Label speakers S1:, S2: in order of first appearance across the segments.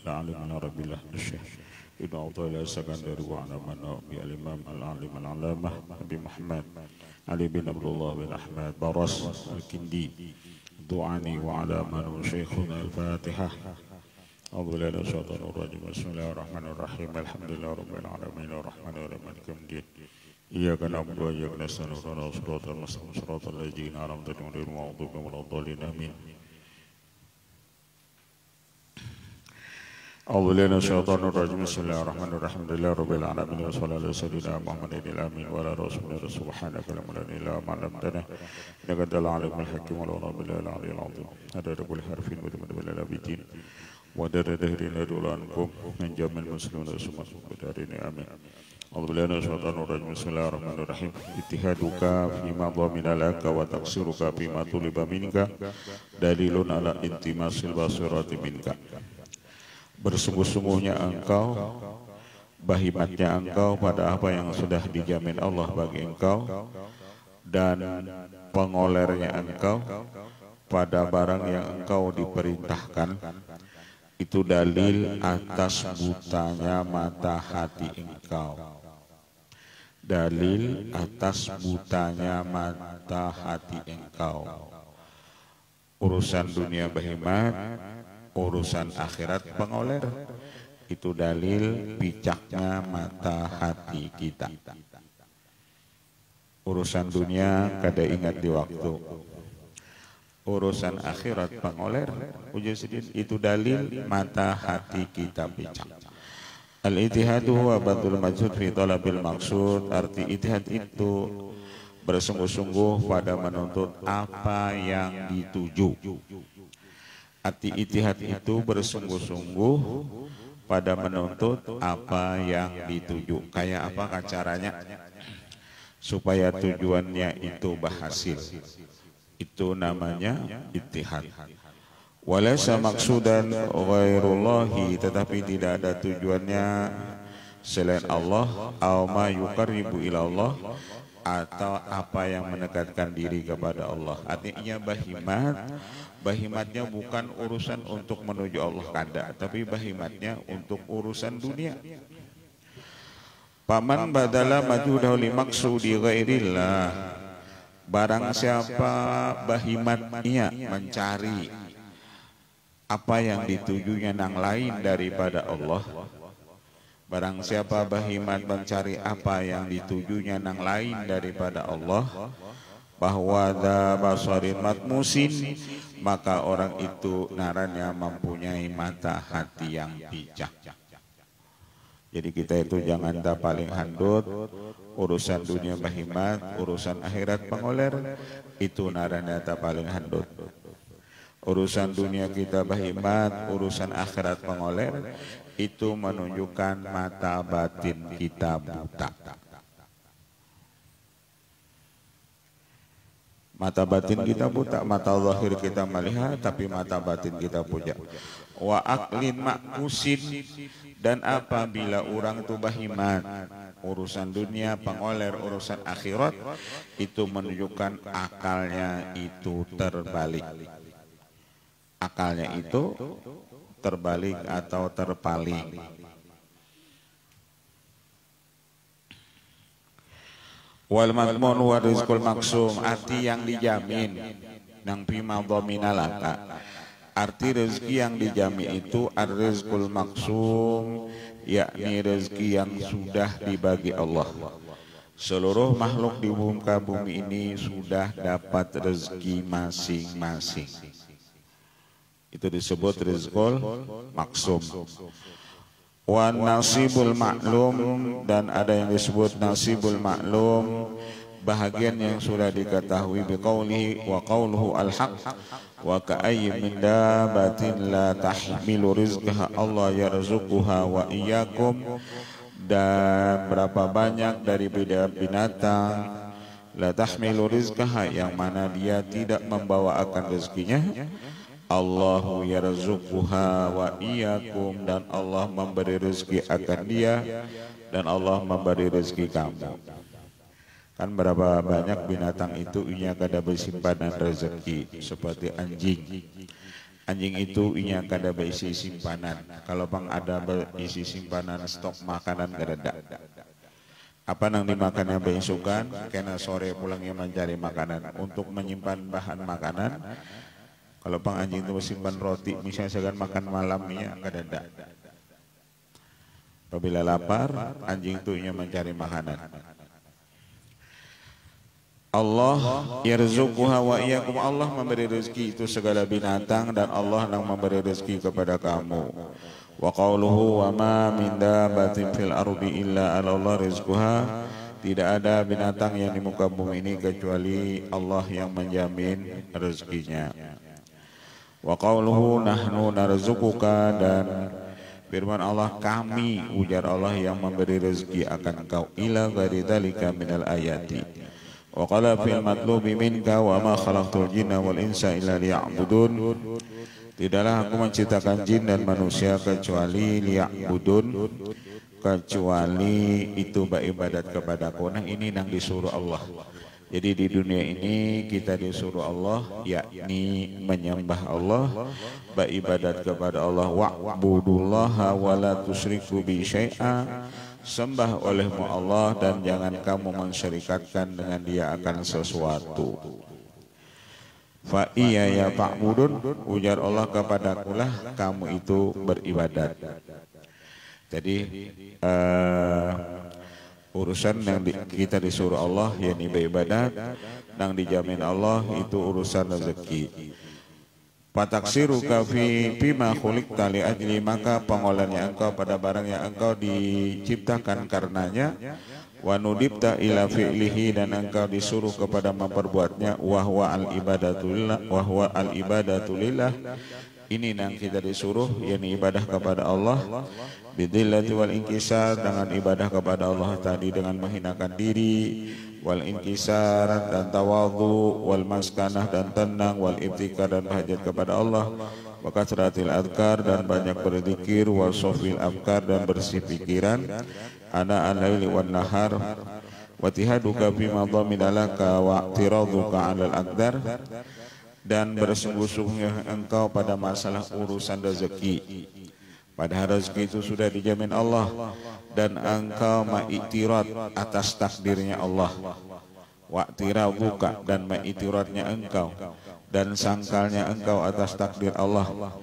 S1: العالم رب الله الشيخ ابن عطاء الله السكندري وعلى من الإمام العالم العلامة أبي محمد علي بن عبد الله بن أحمد برس الكندي دعاني وعلى من شيخنا الفاتحة أعوذ بالله من الشيطان الرجيم بسم الله الرحمن الرحيم الحمد لله رب العالمين الرحمن الرحيم مالك يوم الدين إياك نعبد وإياك نستعين اهدنا الصراط المستقيم صراط الذين أنعمت عليهم غير المغضوب عليهم ولا الضالين آمين أعوذ بالله من الشيطان الرجيم بسم الله الرحمن الرحيم الحمد لله رب العالمين وصلى الله على سيدنا محمد الأمين وعلى رسوله سبحانك لا علم إلا ما علمتنا إنك أنت العليم الحكيم والله بالله العلي العظيم هذا كل حرف مدمن بالله بدين ودار دهرنا دولانكم من جميع المسلمين سمع بدارين آمين أعوذ بالله من الشيطان الرجيم بسم الله الرحمن الرحيم اجتهادك فيما ضمن لك وتقصيرك فيما طلب منك دليل على انتماس البصيرة منك. Bersungguh-sungguhnya engkau, bahimatnya engkau pada apa yang sudah dijamin Allah bagi engkau, dan pengolernya engkau pada barang yang engkau diperintahkan, itu dalil atas butanya mata hati engkau. Dalil atas butanya mata hati engkau. Urusan dunia bahimat, urusan akhirat pengoler, itu dalil bijaknya mata hati kita. Urusan dunia kada ingat di waktu, urusan akhirat pengoler itu dalil mata hati kita bijak. Al-ijtihadu huwa badlul majhud fi talabil maqsud. Arti ijtihad itu bersungguh-sungguh pada menuntut apa yang dituju. Arti ijtihad itu bersungguh-sungguh pada menuntut apa yang dituju. Kayak apa caranya supaya tujuannya itu berhasil? Itu namanya ijtihad. Walaysa maqsudan ghairullahi, tetapi tidak ada tujuannya selain Allah, aw ma yuqarribu ila Allah, atau apa yang mendekatkan diri kepada Allah. Artinya bahimatnya bukan urusan untuk menuju Allah kada, tapi bahimatnya untuk urusan dunia. Paman badala majudahu li maqsudi ghairillah, barang siapa bahimatnya mencari apa yang ditujunya nang lain daripada Allah, barang siapa bahimat mencari apa yang ditujunya nang lain daripada Allah, bahwa dha basarin matmusin, maka orang itu narannya mempunyai mata hati yang bijak. Jadi kita itu jangan tak paling handut, urusan dunia bahimat, urusan akhirat pengoler, itu narannya tak paling handut. Urusan dunia kita bahimat, urusan akhirat pengoler, itu menunjukkan mata batin kita buta. Mata batin kita buta, mata zahir kita melihat, tapi mata batin kita punya. Wa aklin makusin, dan apabila orang itu bahimat, urusan dunia pengoler, urusan akhirat, itu menunjukkan akalnya itu terbalik. Akalnya itu terbalik atau terpaling. Wal madmun wa rizqul maksum, arti yang dijamin nang bima dhamina laka. Arti rezeki yang dijamin itu ar-rizqul maksum, yakni rezeki yang sudah dibagi Allah. Seluruh makhluk di muka bumi ini sudah dapat rezeki masing-masing. Itu disebut rizqul maksum. Wa nasibul maklum, dan ada yang disebut nasibul maklum, bahagian yang sudah diketahui biqaulihi wa qauluhu al-haq wa ka'ayyin min dabatin la tahmilu rizqaha Allah yarzuquha wa iyyakum, dan berapa banyak dari binatang la tahmilu rizqaha, yang mana dia tidak membawa akan rezekinya, Allahu yarzuquha wa iyyakum, dan Allah memberi rezeki akan dia, dan Allah memberi rezeki kamu. Kan berapa banyak binatang itu inya kada bersimpanan rezeki, seperti anjing. Anjing itu inya kada berisi simpanan. Kalau bang ada berisi simpanan stok makanan kada. Apa nang dimakannya beisukan, kena sore pulangnya mencari makanan untuk menyimpan bahan makanan. Kalau bang anjing itu simpan roti, misalnya segan makan malamnya kada. Apabila lapar, anjing itu inya mencari makanan. Allah yarzuquha wa iyyakum, Allah memberi rezeki itu segala binatang dan Allah yang memberi rezeki kepada kamu. Wa qauluhu wa ma min dabbatin fil ardi illa 'ala Allah rizquha, tidak ada binatang yang di muka bumi ini kecuali Allah yang menjamin rezekinya. Wa qauluhu nahnu narzuquka, dan firman Allah kami, ujar Allah yang memberi rezeki akan engkau, ila ghairi dzalika minal ayati. Wa qala fil matlubi minka wa ma khalaqtul jinna wal insa illa liya'budun, tidaklah aku menciptakan jin dan manusia kecuali liya'budun, kecuali itu beribadat kepadaku. Nah ini yang disuruh Allah. Jadi di dunia ini kita disuruh Allah, yakni menyembah Allah, beribadat kepada Allah. Wa'budullaha wa la tusyriku bi syai'a, sembah olehmu Allah dan jangan kamu mensyirikatkan dengan dia akan sesuatu. Fa iya ya fa'budun, ujar Allah kepadakulah kamu itu beribadat. Jadi urusan yang kita disuruh Allah yakni beribadat, yang dijamin Allah itu urusan rezeki. Fataksiruka fima khuliqta li ajli, maka pengolahannya engkau pada barang yang engkau diciptakan karenanya. Wa nudibta ila fi'lihi, dan engkau disuruh kepada memperbuatnya. Wa huwa al ibadatu lillah, ini yang kita disuruh yakni ibadah kepada Allah. Bidillati wal inkisar, dengan ibadah kepada Allah tadi dengan menghinakan diri, wal inkisar dan tawadhu, wal maskanah dan tenang, wal ibtikar dan hajat kepada Allah, wa kasratil adkar dan banyak berzikir, wa sofil afkar dan bersih pikiran, ana al-laili wan nahar, wa tihaduka fi madhamidalaka wa tiraduka 'alal aqdar, dan bersungguh-sungguh engkau pada masalah urusan rezeki. Padahal rezeki itu sudah dijamin Allah, dan engkau ma'iktirat atas takdirnya Allah. Wa'tiraduka, dan ma'iktiratnya engkau dan sangkalnya engkau atas takdir Allah.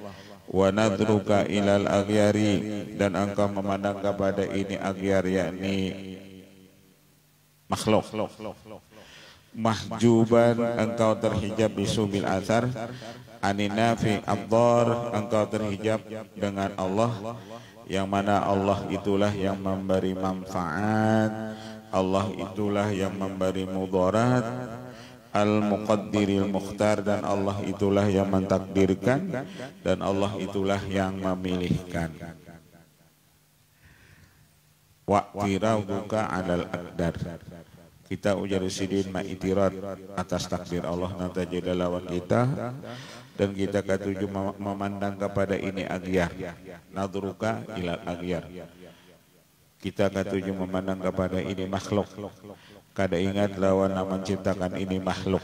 S1: Wa nadruka ilal aghyari, dan engkau memandang kepada ini aghyar yakni makhluk. Mahjuban, engkau terhijab bisubil athar, aninafi abdor, engkau terhijab dengan Allah, yang mana Allah itulah yang memberi manfaat, Allah itulah yang memberi mudarat, al-muqaddiril mukhtar, dan Allah itulah yang mentakdirkan, dan Allah itulah yang memilihkan. Wa'tiraduka 'alal aqdar, kita ujar sidin ma'itirat atas takdir Allah nanti jadi lawan kita, dan kita ketujuh memandang kepada ini aghyar, nadruka ilal aghyar, kita ketujuh memandang kepada ini makhluk, kada ingat lawan yang menciptakan ini makhluk.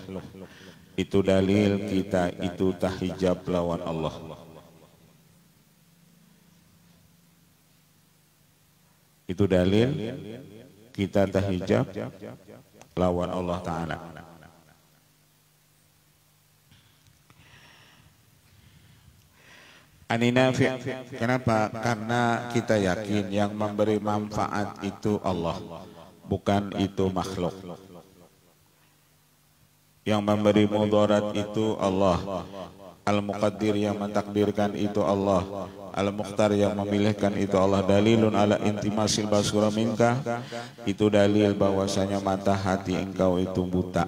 S1: Itu dalil kita itu tahijab lawan Allah. Itu dalil kita tahijab lawan Allah Ta'ala. Aninafi, kenapa? Karena kita yakin yang memberi manfaat itu Allah, bukan itu makhluk. Yang memberi mudarat itu Allah. Al-Muqaddir yang mentakdirkan itu Allah. Al-Mukhtar yang memilihkan itu Allah. Dalilun ala intimasil basura minka, itu dalil bahwasanya mata hati engkau itu buta.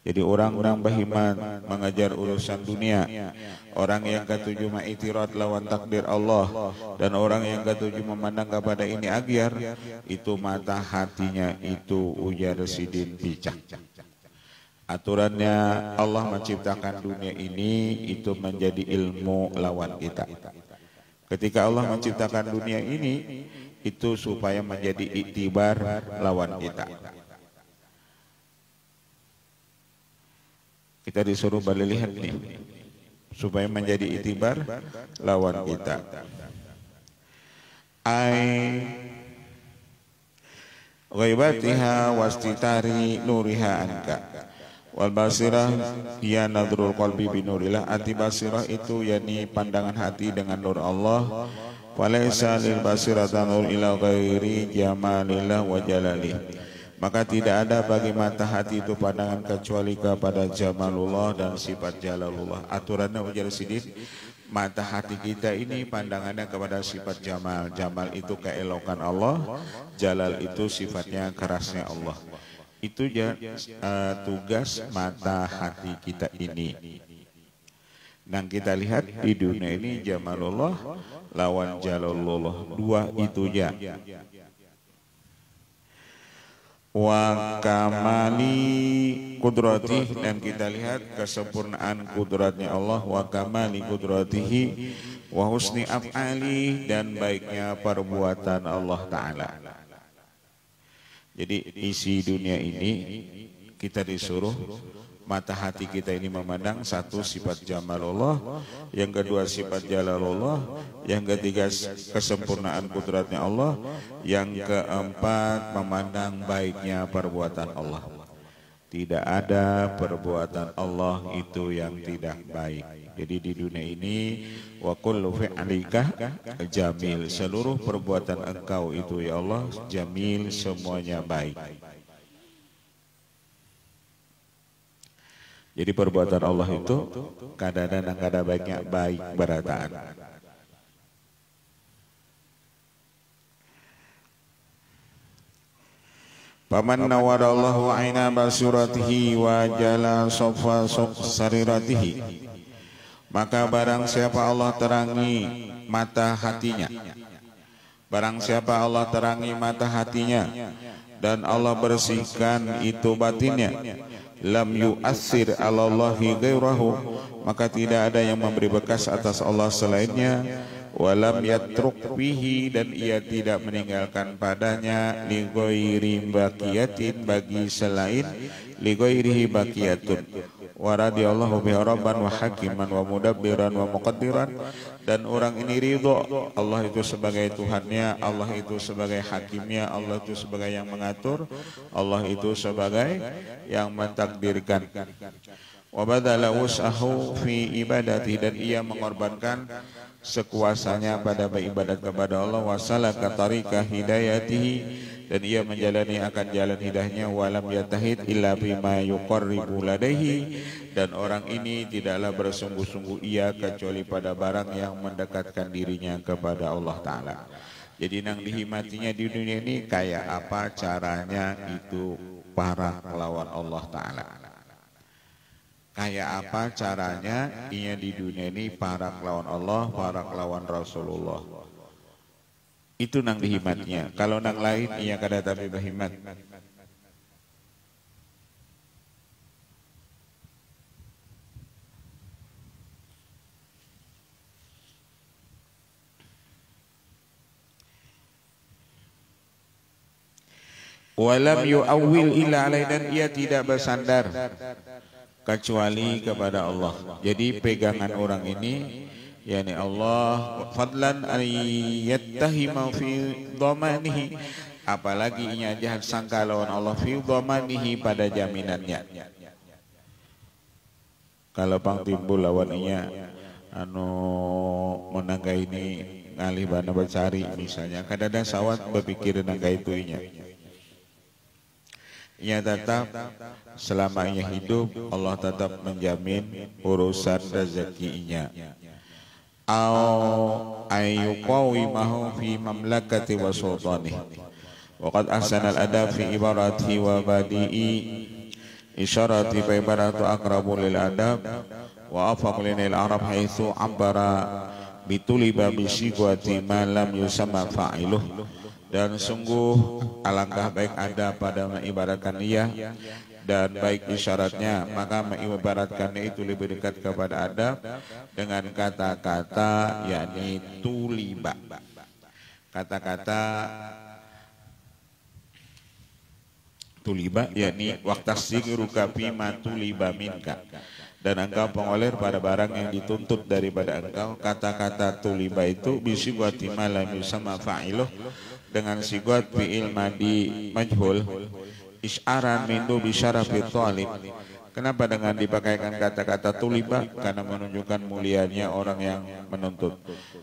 S1: Jadi orang-orang beriman mengajar urusan dunia, orang yang ketujuh ma'itirat lawan takdir Allah, dan orang yang ketujuh memandang kepada ini aghyar, itu mata hatinya itu ujar sidin picak. Aturannya Allah menciptakan dunia ini itu menjadi ilmu lawan kita. Ketika Allah menciptakan dunia ini itu supaya menjadi iktibar lawan kita. Kita disuruh balik lihat nih, supaya menjadi itibar lawan kita. Ai ghaibatiha wastitari nuriha anka. Wal basirah ya nadrul qalbi binurillah. Ati basirah itu yakni pandangan hati dengan nur Allah. Walaysa lil basirata nur ila ghairi jamalillah wa jalalih. Maka tidak ada bagi mata hati itu pandangan kecuali kepada jamalullah dan sifat jalalullah. Aturannya ujar sidin, mata hati kita ini pandangannya kepada sifat jamal. Jamal itu keelokan Allah, jalal itu sifatnya kerasnya Allah. Itu tugas mata hati kita ini. Dan kita lihat di dunia ini jamalullah lawan jalalullah, dua itu ya. Wa kamali kudrati, dan kita lihat kesempurnaan kudratnya Allah, wa kamali kudratihi wa husni af'ali, dan baiknya perbuatan Allah Ta'ala. Jadi isi dunia ini kita disuruh mata hati kita ini memandang satu sifat jamalullah, yang kedua sifat jalalullah, yang ketiga kesempurnaan kudratnya Allah, yang keempat memandang baiknya perbuatan Allah. Tidak ada perbuatan Allah itu yang tidak baik. Jadi di dunia ini wa kullu fi'lika jamil, seluruh perbuatan engkau itu ya Allah jamil, semuanya baik. Jadi perbuatan Allah itu kadang-kadang kada baiknya baik berataan. Paman nawarallahu aina basuratihi wa jala sofa sariratihi, maka barang siapa Allah terangi mata hatinya, barang siapa Allah terangi mata hatinya dan Allah bersihkan itu batinnya, lam yu'assir 'ala Allahi ghairahu, maka tidak ada yang memberi bekas atas Allah selainnya, walam yatruk bihi, dan ia tidak meninggalkan padanya, li ghairi baqiyatin, bagi selain li ghairihi baqiyatun, wa radiyallahu bihi rabban wa hakiman wa mudabbiran wa muqaddiran, dan orang ini ridho Allah itu sebagai Tuhannya, Allah itu sebagai hakimnya, Allah itu sebagai yang mengatur, Allah itu sebagai yang mentakdirkan. Wa badala wus'ahu fi ibadati, dan ia mengorbankan sekuasanya pada beribadat kepada Allah, wa salaka tariqa hidayatihi, dan ia menjalani akan jalan hidayahnya, walam yatahid illa bima yuqarribu ladaihi, dan orang ini tidaklah bersungguh-sungguh ia kecuali pada barang yang mendekatkan dirinya kepada Allah Ta'ala. Jadi nang dihimatinya di dunia ini kayak apa caranya itu para lawan Allah Ta'ala, kayak apa caranya ia di dunia ini para lawan Allah, para lawan Rasulullah. Itu nang dihimatnya. Kalau nang lain ia kada tapi berhimat. Walam yu'awwil illa alaih, dan ia tidak bersandar kecuali kepada Allah. Jadi pegangan orang ini yakni Allah, fadlan an yattahima fi dhamanihi, apalagi ia jahat sangka lawan Allah fi dhamanihi, pada jaminannya. Kalau pang timbul lawan ia menangga ini ngalih bana bercari misalnya, kadang-kadang sawat berpikir nangga itu inya. Ia tetap selama ia hidup Allah tetap menjamin urusan rezekinya. Au ayyuqawimahu fi mamlakati wa sultanih. Wa qad ahsana al-adab fi ibarati wa badi'i isyarati fa ibaratu aqrabu lil adab wa afaq lil arab haitsu ambara bituliba bi sigwati ma lam yusamma fa'iluh. Dan sungguh alangkah baik ada pada mengibaratkan ia, dan baik isyaratnya, maka mengibaratkannya itu lebih dekat kepada adab dengan kata-kata yakni tuliba. Kata-kata tuliba yakni waqtasiru kafi ma tuliba minka, dan engkau pengoler pada barang yang dituntut daripada engkau. Kata-kata tuliba itu bisigwati ma lam yusamma fa'iluh, dengan sigwat fi'il madi majhul, isyaran mindu bisyarafi talib. Kenapa dengan dipakaikan kata-kata tuliba? Karena menunjukkan mulianya orang yang menuntut.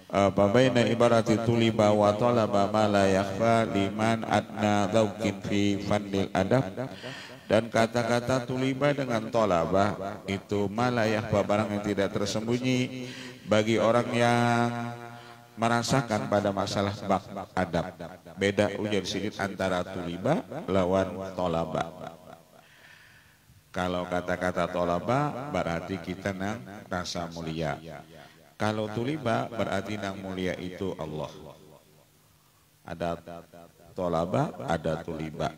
S1: Babaina ibarati tuliba wa talaba ma la yakhfa liman adna dzauqin fi fannil adab. Dan kata-kata tuliba dengan tolaba itu ma la yakhfa, barang yang tidak tersembunyi bagi orang yang merasakan pada masalah bab adab. Beda ujar sedikit antara tuliba lawan tolaba. Kalau kata-kata tolaba berarti kita nang rasa mulia. Kalau tuliba berarti nang mulia itu Allah. Ada tolaba, ada tuliba.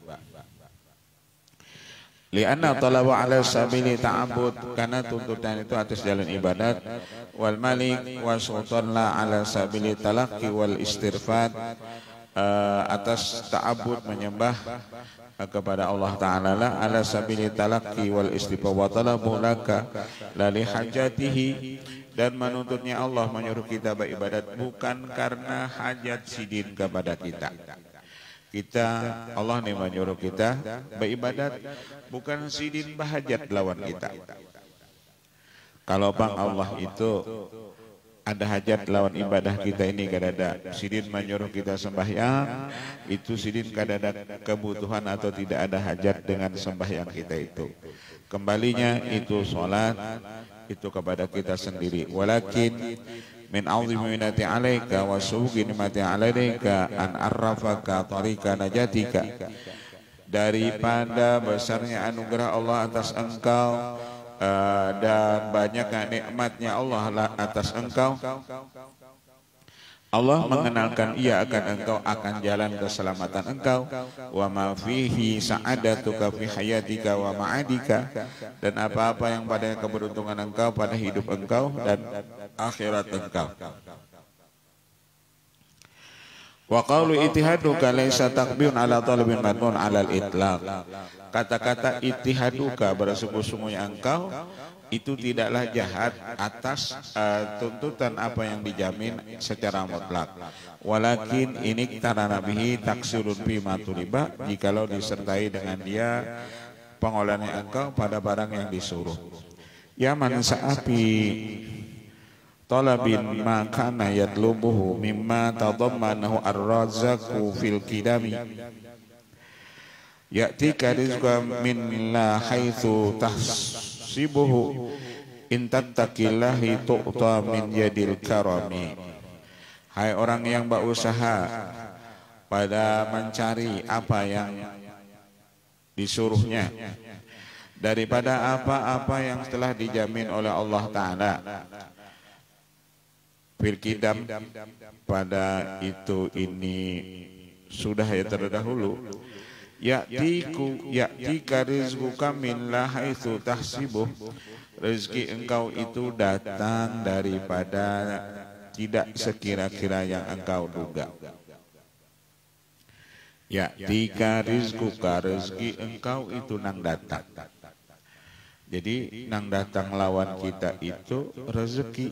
S1: Lianna talaba ala sabili ta'abbud, karena tuntutan itu atas jalan ibadat. Wal malik wa sultan la ala sabili talaqqi wal istirfad, atas ta'abbud menyembah kepada Allah Ta'ala la ala sabili talaqqi wal istifad wa talabu laka la li hajatihi, dan menuntutnya Allah menyuruh kita beribadat bukan karena hajat sidin kepada kita. Allah nih menyuruh kita beribadat bukan sidin bahajat lawan kita. Kalau bang Allah itu ada hajat lawan ibadah kita ini kadada sidin menyuruh kita sembahyang, itu sidin kadada kebutuhan atau tidak ada hajat dengan sembahyang kita itu. Kembalinya itu sholat itu kepada kita sendiri. Walakin min a'zimi minati alaika wa subuki nimati alaika an arrafaka tariqa najatika, daripada besarnya anugerah Allah atas engkau dan banyaknya nikmatnya Allah atas engkau, Allah mengenalkan ia akan engkau akan jalan keselamatan engkau, wa ma fihi sa'adatuka fi hayatika wa ma'adika, dan apa-apa yang pada keberuntungan engkau pada hidup engkau dan akhirat engkau. Wa qawlu ittihaduka laisa takbirun ala talabin madmun ala al-itlaq. Kata-kata ittihaduka bersungguh-sungguhnya engkau itu tidaklah jahat atas tuntutan apa yang dijamin secara mutlak. Walakin ini tarana bihi taksirun bima tuliba, jikalau disertai dengan dia pengolahannya engkau pada barang yang disuruh. Ya man sa'api talabin ma kana yatlubuhu mimma tadammanahu ar-razzaqu fil qidami ya'tika rizqa min la haitsu tahsibuhu in tattaqillahi tu'ta min yadil karami. Hai orang yang berusaha pada mencari apa yang disuruhnya daripada apa-apa yang telah dijamin oleh Allah Ta'ala fil qidam, pada itu ini sudah ya terdahulu. Ya'tika rizquka min la haitsu tahsibuh, rezeki engkau itu datang daripada tidak sekira-kira yang engkau duga. Ya'tika rizquka, rezeki engkau itu nang datang. Jadi nang datang lawan kita itu rezeki.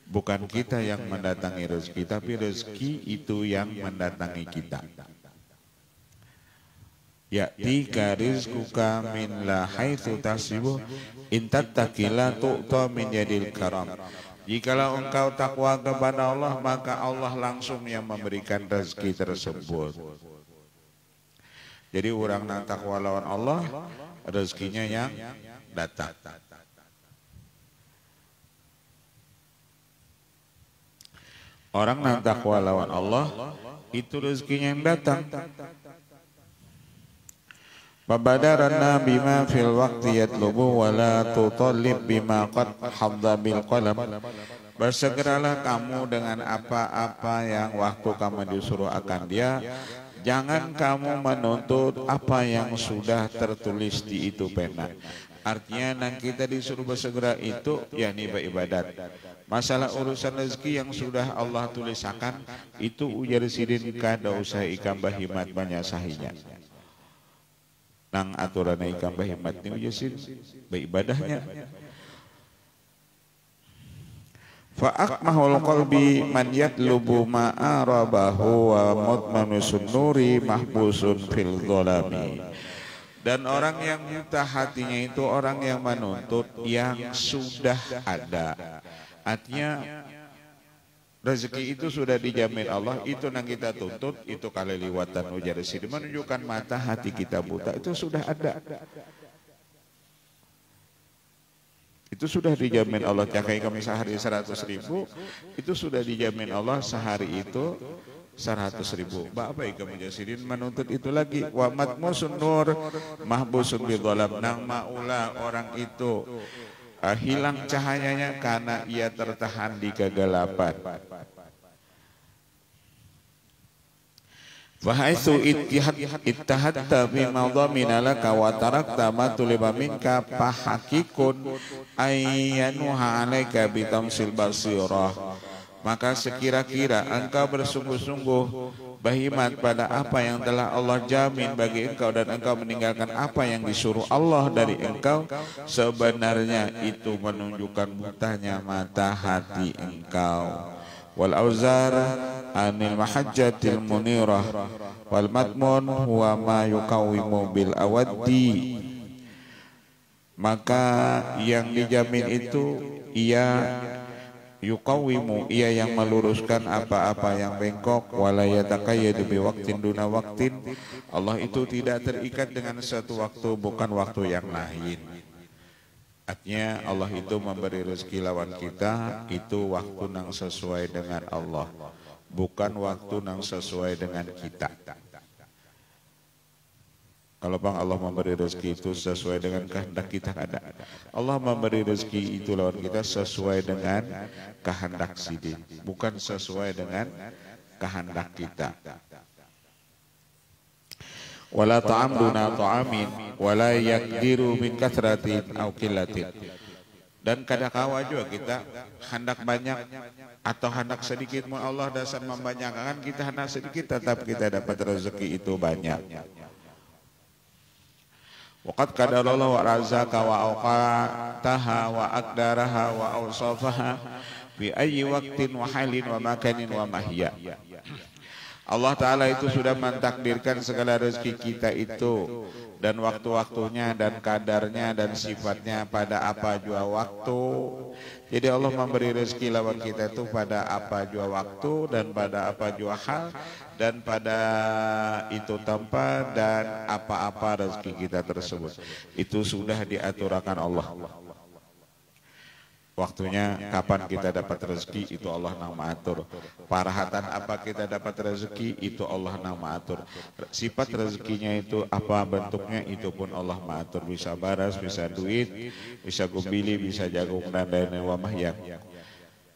S1: Bukan kita yang mendatangi rezeki, tapi rezeki itu yang mendatangi kita. Ya'tika rizquka min la haitsu tahsibuh in tattaqilla tu'ta min yadil karam. Jikalau engkau takwa kepada Allah, maka Allah langsung yang memberikan rezeki tersebut. Jadi orang nang takwa lawan Allah, rezekinya yang datang. Orang nang takwa lawan Allah, itu rezekinya yang datang. Fabadaranna bima fil waqti yatlubu wa la tutallib bima qad hadda bil qalam. Bersegeralah kamu dengan apa-apa yang waktu kamu disuruh akan dia. Jangan kamu menuntut apa yang sudah tertulis di itu pena. Artinya nang kita disuruh bersegera itu yakni beribadat. Masalah urusan rezeki yang sudah Allah tulisakan itu ujar sidin kada usah ikam bahimat banyak sahinya. Nang aturan ikam bahimat ni ujar sidin beribadahnya. Fa akmahul qalbi man yatlubu ma'arabahu wa mutmanusun nuri mahbusun fil dhalami. Dan orang yang buta hatinya itu orang yang menuntut yang sudah ada. Artinya rezeki itu sudah dijamin Allah, itu yang kita tuntut, itu kali liwatan ujar sini menunjukkan mata hati kita buta, itu sudah ada. Itu sudah dijamin Allah. Cakai kami sehari 100.000, itu sudah dijamin Allah sehari itu 100.000. Bapak kamu jasirin menuntut itu lagi. Wa matmusun nur mahbusun bidhalam. Nang maula orang itu hilang cahayanya karena ia tertahan di kegelapan. Fahaitsu ittahatta bi madhamina laka wa tarakta ma tuliba minka fahakikun ayyanuha alaika bi tamsil basirah. Maka sekira-kira engkau bersungguh-sungguh berkhidmat pada apa yang telah Allah jamin bagi engkau dan engkau meninggalkan apa yang disuruh Allah dari engkau, sebenarnya itu menunjukkan butanya mata hati engkau. Wal auzar anil mahajjatil munirah wal matmun huwa ma yuqawimu bil awaddi. Maka yang dijamin itu ia yuqawimu, ia yang meluruskan apa-apa yang bengkok. Wala yataqayyadu bi waqtin duna waqtin. Allah itu tidak terikat dengan satu waktu bukan waktu yang lain. Artinya Allah itu memberi rezeki lawan kita itu waktu yang sesuai dengan Allah, bukan waktu yang sesuai dengan kita. Kalau bang Allah memberi rezeki itu sesuai dengan kehendak kita, ada. Allah memberi rezeki itu lawan kita sesuai dengan kehendak sidin, bukan sesuai dengan kehendak kita. Wala ta'am duna ta'amin wala yakdiru min kathratin au qillatin. Dan kadang-kala juga kita hendak banyak atau hendak sedikit, Allah dasar membanyakkan, kita hendak sedikit tetap kita dapat rezeki itu banyak. Waqad qadarallahu wa razaka wa awqataha wa aqdaraha wa awsafaha bi ayyi waqtin wa halin wa makanin wa mahya. Allah Ta'ala itu sudah mentakdirkan segala rezeki kita itu dan waktu-waktunya dan kadarnya dan sifatnya pada apa jua waktu. Jadi Allah memberi rezeki lawan kita itu pada apa jua waktu dan pada apa jua hal dan pada itu tempat dan apa-apa rezeki kita tersebut. Itu sudah diaturakan Allah. Waktunya kapan kita dapat rezeki itu Allah yang mengatur. Parahatan apa kita dapat rezeki itu Allah yang mengatur. Sifat rezekinya itu apa bentuknya itu pun Allah mengatur. Bisa baras, bisa duit, bisa gumbili, bisa jagung dan lain-lain wa mahyak.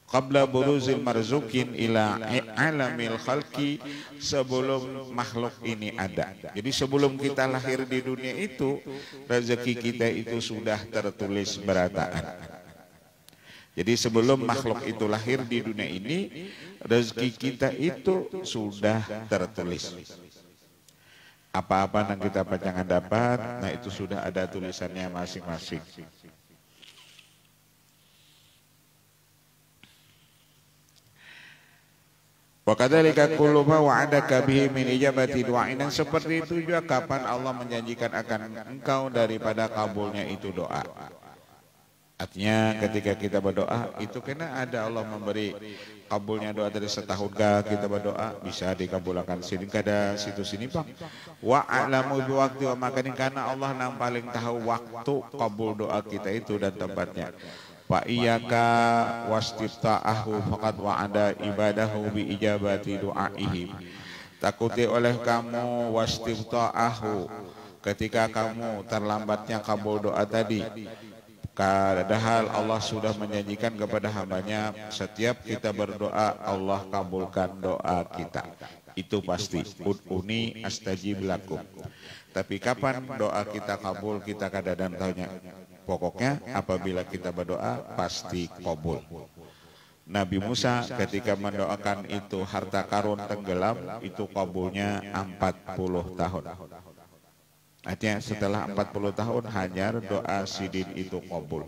S1: Qabla buruzil marzukin ila alamil khalqi, sebelum makhluk ini ada. Jadi sebelum kita lahir di dunia itu, rezeki kita itu sudah tertulis berataan. Jadi sebelum makhluk itu lahir di dunia ini, rezeki kita itu sudah tertulis. Apa-apa yang kita panjangan dapat, nah itu sudah ada tulisannya masing-masing. Wa kadzalika kullu ma wa'adaka bihi min ijabati du'ain. Seperti itu juga kapan Allah menjanjikan akan engkau daripada kabulnya itu doa. Artinya ketika kita berdoa itu kena ada Allah memberi kabulnya doa dari setahun kita berdoa bisa dikabulkan sini kada situ sini bang. Wa a'lamu bi waqti wa makanin, karena Allah yang paling tahu waktu kabul doa kita itu dan tempatnya. Fa iyyaka wastifta'ahu faqad wa'ada ibadahu bi ijabati du'aihim. Takuti oleh kamu wastifta'ahu, ketika kamu terlambatnya kabul doa tadi. Padahal Allah sudah menjanjikan kepada hambanya setiap kita berdoa Allah kabulkan doa kita. Itu pasti. Ud'uni astajib lakum. Tapi kapan doa kita kabul kita kadang tahunya. Pokoknya apabila kita berdoa pasti kabul. Nabi Musa ketika mendoakan itu harta karun tenggelam itu kabulnya 40 tahun. Artinya setelah 40 tahun hanya doa sidin itu kabul.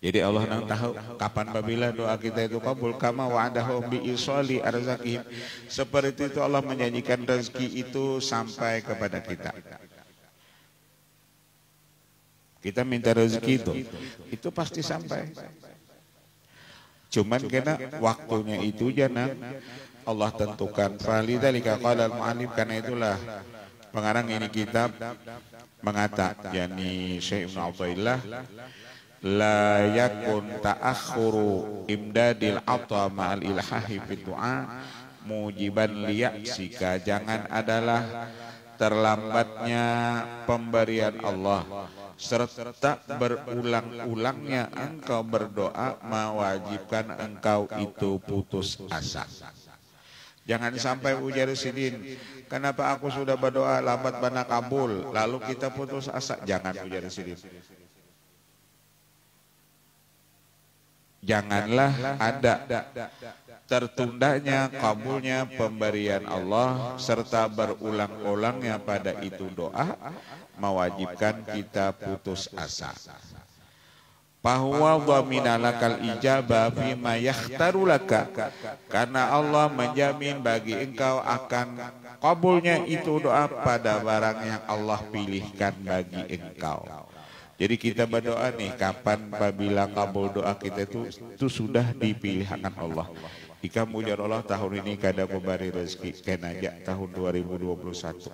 S1: Jadi Allah nang tahu kapan babila doa kita itu kabul, kama wa'adahu bi isali arzaqihim. Seperti itu Allah menjanjikan rezeki itu sampai kepada kita. Kita minta rezeki itu pasti sampai. Cuman karena waktunya itu jangan Allah tentukan. Falidzalika qala al-mu'allif, karena itulah pengarang ini kitab mengata, yakni Syekh Ibnu Athaillah, la yakun ta'akhuru imdadil ata ma'al ilhahi fi du'a mujiban liyaksika. Jangan adalah terlambatnya pemberian Allah serta berulang-ulangnya engkau berdoa mewajibkan engkau itu putus asa. Jangan sampai ujar sidin, kenapa aku sudah berdoa lambat bana kabul, lalu kita putus asa. Jangan ujar sidin. Janganlah ada tertundanya kabulnya pemberian Allah serta berulang-ulangnya pada itu doa mewajibkan kita putus asa. Bahwa dhaminalakal ijabah fima yakhtaru laka, karena Allah menjamin bagi engkau akan kabulnya itu doa pada barang yang Allah pilihkan bagi engkau. Jadi kita berdoa nih, kapan apabila kabul doa kita itu sudah dipilihkan Allah. Ika mujar Allah tahun ini kada kubari rezeki kenaja tahun 2021.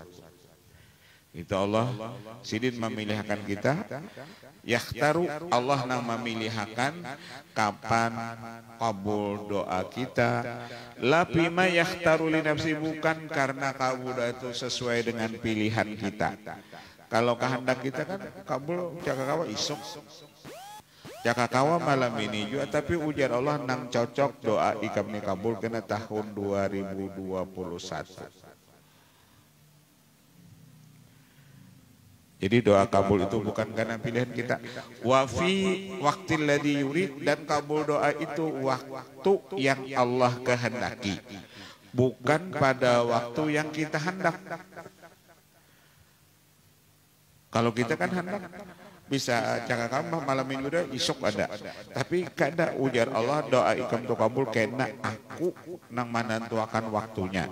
S1: Itu Allah sidin memilihkan kita. Yakhtaru, Allah nang memilihkan kapan kabul doa kita. Lapima yakhtaru li nafsi, bukan karena kabul doa itu sesuai dengan pilihan kita. Kalau kehendak kita kan kabul jaka kawa isuk, jaka kawa malam ini juga, tapi ujar Allah nang cocok doa ikam ni kabul kena tahun 2021. Jadi doa kabul itu bukan karena pilihan kita. Wa fi waqtil ladzi yurid, dan kabul doa itu waktu yang Allah kehendaki, bukan pada waktu yang kita hendak. Kalau kita kan hendak bisa cakap kamu malam minggu dah isuk ada, tapi kada ujar Allah doa ikam tu kabul kena aku nang menentukan waktunya.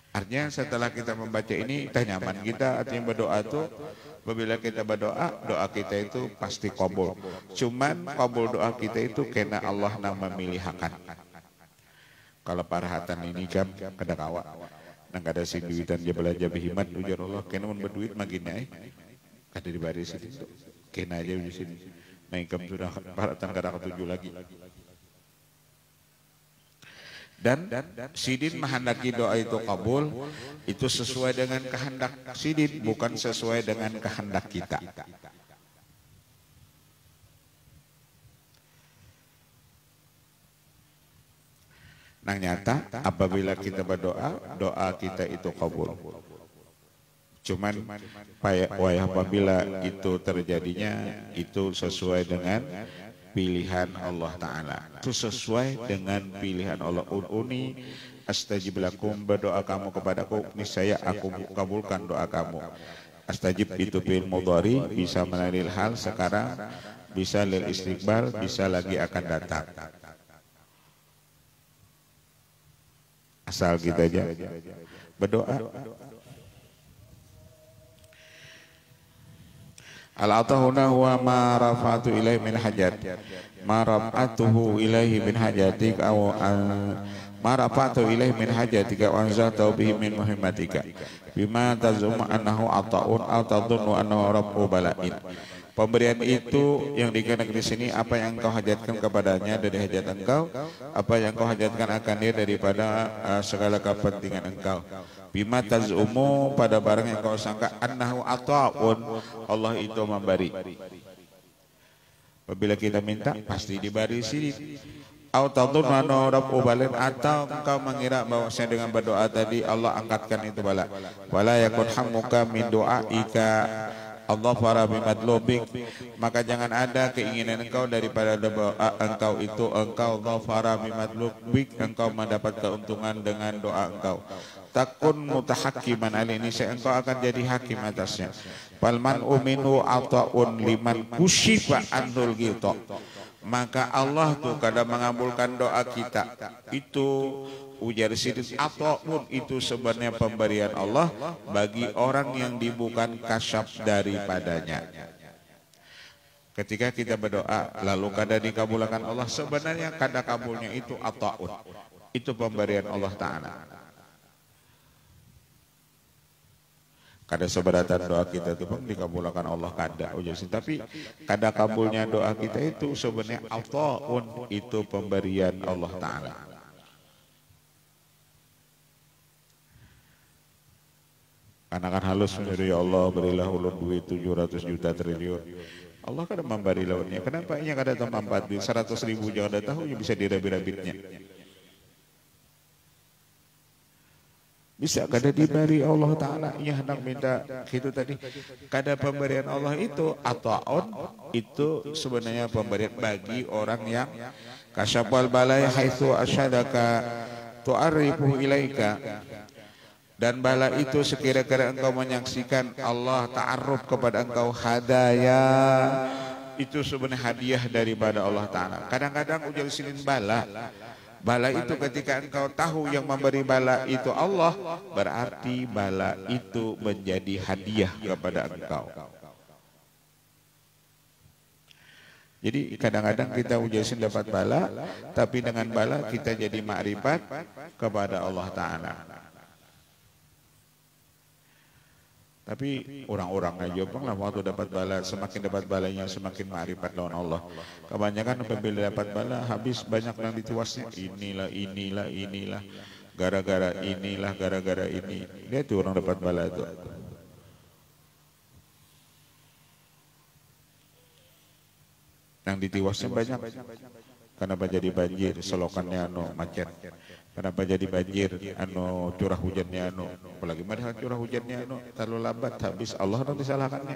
S1: Artinya setelah kita membaca ini teh nyaman kita, artinya berdoa tu apabila kita berdoa, doa kita itu pasti kabul. Cuman kabul doa kita itu kena Allah nang memilihkan. Kalau parahatan ini kan kada kawa nang kada sing duitan dia belajar berhimat ujar Allah kena mun berduit magina kada dibaris itu kena aja di sini. Nah ikam sudah paratan kada ketujuh lagi. Dan sidin menghendaki doa itu kabul itu sesuai dengan kehendak sidin, bukan sesuai dengan kehendak kita. Nang nyata apabila kita berdoa, doa kita itu kabul. Cuman apabila itu terjadinya itu sesuai dengan pilihan Allah Ta'ala. Itu sesuai dengan pilihan Allah. Ud'uni astajib lakum, berdoa kamu kepadaku niscaya aku kabulkan doa kamu. Astajib itu fi'il mudhari, bisa menalil hal sekarang, bisa lil istiqbal, bisa lagi akan datang. Asal kita aja berdoa. Al-atahuna huwa ma rafa'atu ilaihi min hajat, ma rafa'atuhu ilaihi min hajatik aw ma rafa'atu ilaihi min hajatika wa anzaltahu bihi min muhimmatika bima tazum annahu ata'un aw tadhunnu annahu rabbu bala'in. Pemberian itu yang dikenakan di sini apa yang engkau hajatkan kepadanya dari hajat engkau, apa yang engkau hajatkan akan dia daripada segala kepentingan engkau. Bima tazumu, pada barang yang engkau sangka annahu ata'un, Allah itu memberi. Apabila kita minta pasti diberi sini. Au tadhunnu rabbu balin, atau engkau mengira bahwasanya dengan berdoa tadi Allah angkatkan itu bala. Wala yakun hammuka min du'aika Allah fara bimadlubik, maka jangan ada keinginan engkau daripada doa engkau itu engkau dhafara bimadlubik, engkau mendapat keuntungan dengan doa engkau. takun mutahakkiman alaihi, engkau akan jadi hakim atasnya. Falman uminu ataun liman kusyifa anul ghita. Maka Allah tuh kadang mengabulkan doa kita. Itu ujar sidik ataun itu sebenarnya pemberian Allah bagi orang yang dibukan kasyaf daripadanya. Ketika kita berdoa lalu kada dikabulkan Allah, sebenarnya kada kabulnya itu ataun. Itu pemberian Allah Ta'ala. Kada seberatan doa kita itu pun dikabulkan Allah kada. Tapi kada kabulnya doa kita itu sebenarnya ataun, itu pemberian Allah Ta'ala. Karena kan halus menjadi ya Allah berilah ulun duit 700 juta triliun. Allah kada memberi lawannya. Kenapa ia kada tambah 100.000 jangan ada tahu yang bisa dirabit-rabitnya. Bisa kada diberi Allah Ta'ala. Ia hendak minta itu tadi. Kada pemberian Allah itu ataun, itu sebenarnya pemberian bagi orang yang kasyafal balaya haitsu asyadaka tu'arifu ilaika. Dan bala itu sekira-kira engkau menyaksikan Allah ta'aruf kepada engkau hadaya, itu sebenarnya hadiah daripada Allah Ta'ala. Kadang-kadang ujar silin bala. Bala itu ketika engkau tahu yang memberi bala itu Allah, berarti bala itu menjadi hadiah kepada engkau. Jadi kadang-kadang kita ujasin dapat bala, tapi dengan bala kita jadi makrifat kepada Allah Ta'ala. Tapi orang-orang aja bang lah waktu dapat bala, semakin dapat balanya semakin makrifat lawan Allah. Kebanyakan apabila dapat bala habis banyak yang dituasnya, inilah gara-gara inilah gara-gara ini. Lihat tuh orang dapat bala itu. Yang ditiwasnya banyak. Kenapa jadi banjir? Selokannya macet. Kenapa jadi banjir? Curah hujannya apalagi padahal curah hujannya terlalu lambat, habis Allah nanti salahkannya.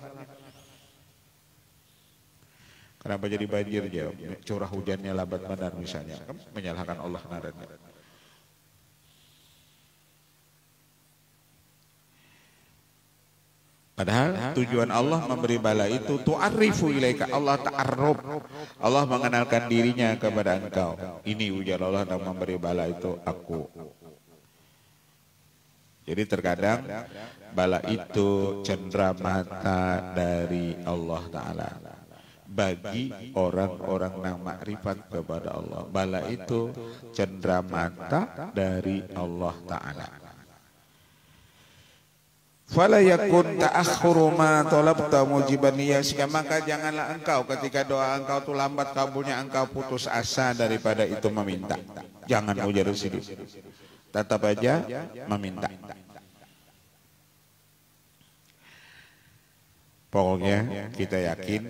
S1: Kenapa jadi banjir? Jawab, curah hujannya lambat benar misalnya, menyalahkan Allah naranya. Padahal tujuan Allah memberi bala itu tu'arifu ilaika, Allah ta'arruf, Allah mengenalkan dirinya kepada engkau. Ini ujar Allah yang memberi bala itu aku. Jadi terkadang bala itu cenderamata dari Allah Ta'ala bagi orang-orang yang makrifat kepada Allah. Bala itu cenderamata dari Allah Ta'ala. Fala yakun ta'akhkhuru ma talabta mujiban niyasika, maka janganlah engkau ketika doa engkau itu lambat kabulnya engkau putus asa daripada itu meminta. Jangan ujar sidik. Tetap aja meminta. Pokoknya kita yakin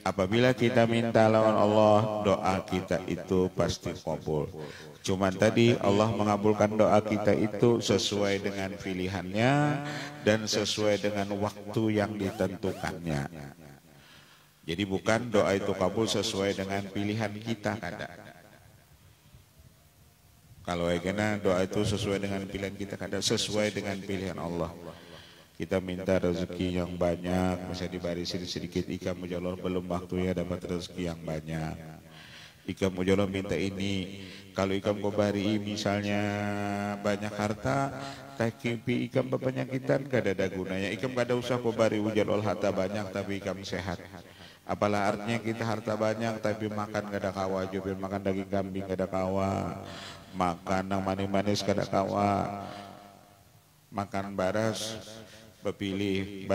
S1: apabila kita minta lawan Allah, doa kita itu pasti kabul. Cuman tadi Allah mengabulkan doa kita itu sesuai dengan pilihannya dan sesuai dengan waktu yang ditentukannya. Jadi bukan doa itu kabul sesuai dengan pilihan kita kada. Kalau kena doa itu sesuai dengan pilihan kita kada, sesuai dengan pilihan Allah. Kita minta rezeki yang banyak, bisa diberi sedikit ikam mujallah, belum waktunya dapat rezeki yang banyak. Ikam mujallah minta ini, kalau ikam kobari misalnya banyak harta, takipi ikam berpenyakitan kada ada gunanya. Ikam kada usah kobari ujallah harta banyak tapi ikam sehat. Apalah artinya kita harta banyak tapi makan kada kawa, jubir makan daging kambing kada kawa, makan yang manis-manis kada kawa, makan baras bepilih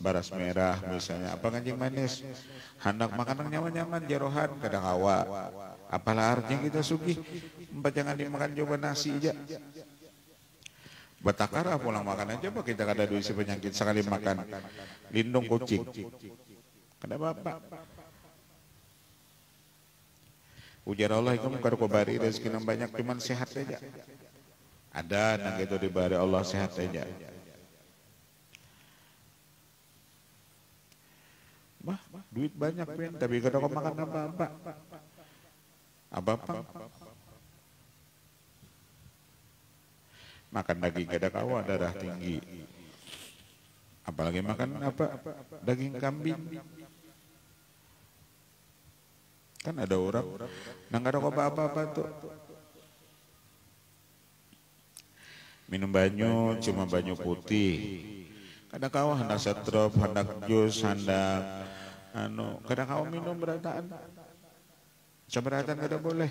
S1: baras merah misalnya, apa kanjing manis, hendak makan yang nyaman-nyaman jarohan kada kawa. Apalah artinya kita sugih, jangan dimakan coba nasi aja. Batakara pulang makan aja, apa kita kada duit si penyakit sekali makan lindung kucing. Kada apa-apa. Ujar Allah kamu kada kubari rezeki yang banyak cuman sehat saja. Ada nang itu dibari Allah sehat saja. Bah, duit banyak pun tapi kada kau makan apa-apa. Apa-apa. Makan daging kadakawa darah tinggi. Apalagi makan apa? Daging kambing. Kan ada orang nang ada apa-apa tuh. Minum banyu cuma banyu putih. Kadakawa hendak setrop, hendak jus, hendak kadakawa minum berataan. Seberatan kada boleh.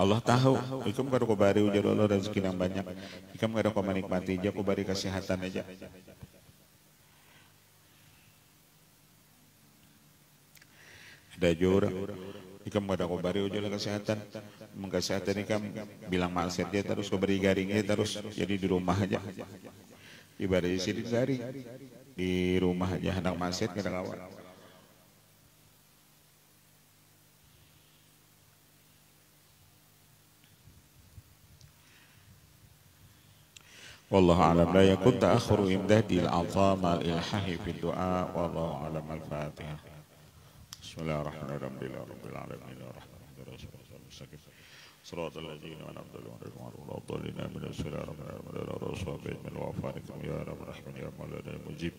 S1: Allah tahu, ikam kada ko bari ujar Allah rezeki yang banyak. Ikam kada ko menikmati aja, ko bari kesehatan aja. Ada juga ikam kada ko bari ujar kesehatan. Mengkesehatan ikam bilang maksiat dia terus ko bari garingnya terus jadi di rumah aja. Ibadah sini garing di rumah aja hendak maksiat kada kawan. Wallahu a'lam la yakun ta'akhuru imdadi al-'azam al-ilhahi fi du'a wallahu a'lam al-Fatihah. Bismillahirrahmanirrahim. Rabbil alamin arrahmanirrahim. Shiratal ladzina an'amta 'alaihim ghairil dhalin amin. Bismillahirrahmanirrahim. Ya rabbal alamin ya mawlana mujib.